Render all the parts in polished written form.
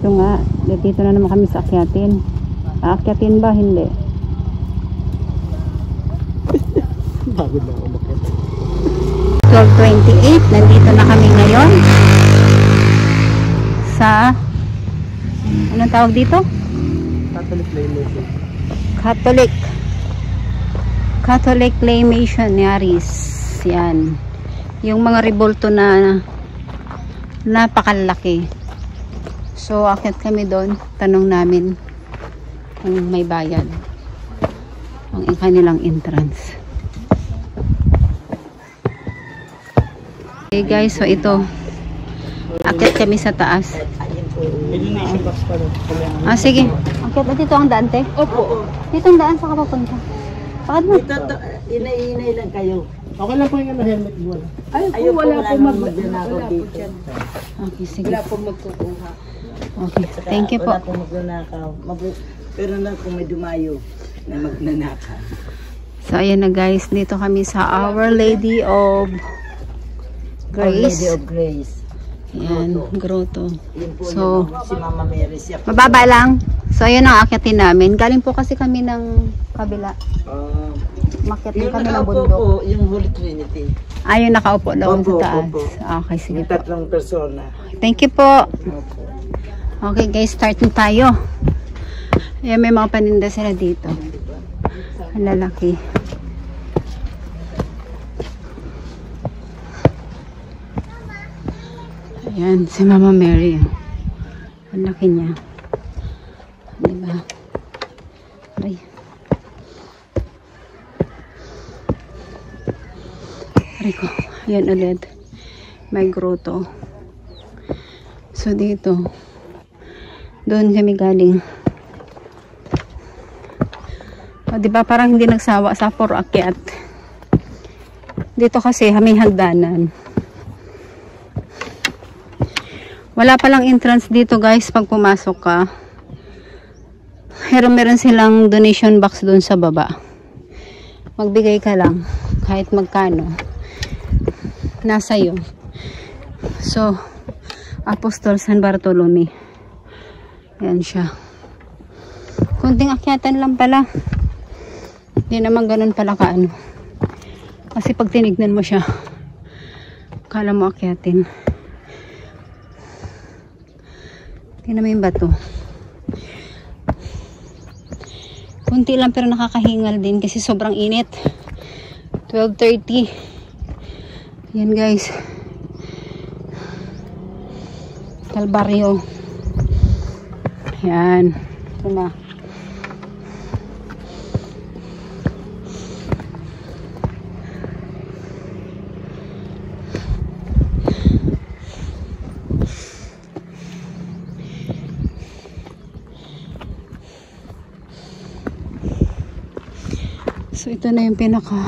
Ito nga, dito na naman kami sa akyatin. Aakyatin ba? Hindi. Bago lang umakyat. 12:28, nandito na kami ngayon sa anong tawag dito? Catholic Lay Mission. Catholic Lay Missionaries. Yan. Yung mga rebulto na napakalaki. So, akyat kami doon. Tanong namin kung may bayad ang kanilang entrance. Okay guys, so ito. Akyat kami sa taas. Ah, sige. Akyat na dito ang daan, te? Opo. Dito ang daan, saan ka papunta? Bakit mo? Inay lang kayo. Okay lang po yung helmet mo. Ay, wala po magnanakaw dito. Okay, sige. Wala po magkukuha. Okay, thank you po. Wala po magnanakaw. Pero na kung may dumayo na magnanakaw. So, ayan na guys. Dito kami sa Our Lady of Grace. Our Lady of Grace. Ayan, grotto. Yun po So, yun, si Mama Mary. Siya po. mababa lang. So, ayan ang akyatin namin. Galing po kasi kami ng kabila. Makyat din Yung kami ng nakaupo bundok. po, yung Holy Trinity. Ayun, nakaupo daw sa Opo, taas. opo. Okay, sige Yung po. 3 persona. Thank you po. Opo. Okay guys, start na tayo. Ayan, may mga paninda sila dito. Ang lalaki. Ayan, si Mama Mary. Ang laki niya. Diba? Ay. Rico. Ayan ulit. May grotto. So dito. Doon kami galing. O, diba parang hindi nagsawa sa puro akyat. Dito kasi may hagdanan. Wala palang entrance dito guys pag pumasok ka. Pero meron silang donation box doon sa baba. Magbigay ka lang kahit magkano. Nasa iyo. So, Apostol San Bartolome. Ayan siya. Kunting akyatan lang pala. Hindi naman ganun pala kaano. Kasi pag tinignan mo siya, kala mo akyatin. Tingnan mo yung bato. Kunti lang pero nakakahingal din kasi sobrang init. 12:30. Yan guys. Kalbaryo. Yan. Ito na. So ito na yung pinaka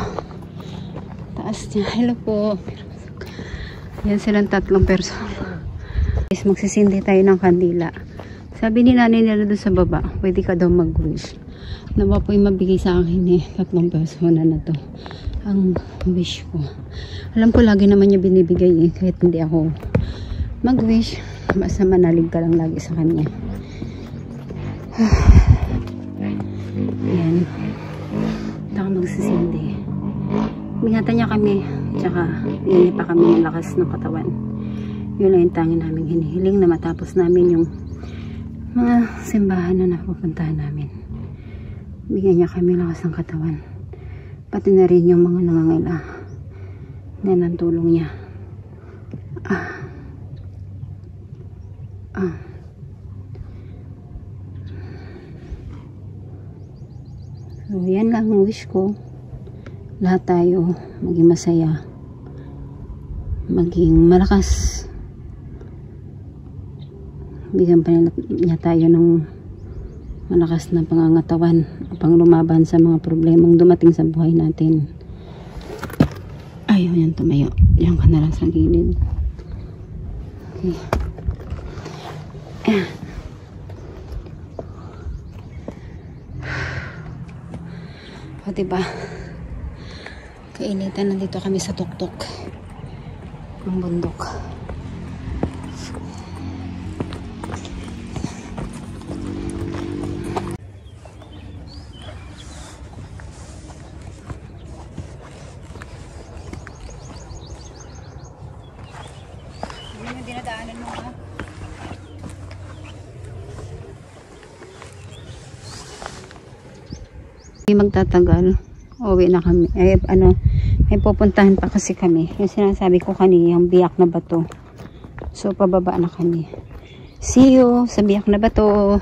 taas niya. Hello po. Yan silang 3 person. Guys, magsisindi tayo ng kandila. Sabi ni nanay nila doon sa baba, pwede ka daw mag-wish. Ano ba po yung mabigay sa akin eh? 3 persona na to. Ang wish ko. Alam ko lagi naman niya binibigay eh. Kahit hindi ako mag-wish. Basta manalig ka lang lagi sa kanya. Yan. Ito ako magsisindi. Ingatan niya kami. Tsaka hindi pa kami ng lakas ng katawan. Yun lang yung tanging namin hinihiling na matapos namin yung mga simbahan na napupuntahan namin. Bigyan niya kami lakas ng katawan. Pati na rin yung mga nangangailangan na ng tulong niya. So yan lang ang wish ko. Lahat tayo maging masaya. Maging malakas. Bigyan pa niya tayo ng malakas na pangangatawan upang lumaban sa mga problemang dumating sa buhay natin. Ayaw yan tumayo. Yan ka na lang sa gilid. Okay. O diba? Kainitan, nandito kami sa tuktok ng bundok. dinadaanan mo ha. Hindi magtatagal. Uwi na kami. Ay, may pupuntahan pa kasi kami. Yung sinasabi ko kanina, yung biyak na bato. So, pababa na kami. See you sa biyak na bato.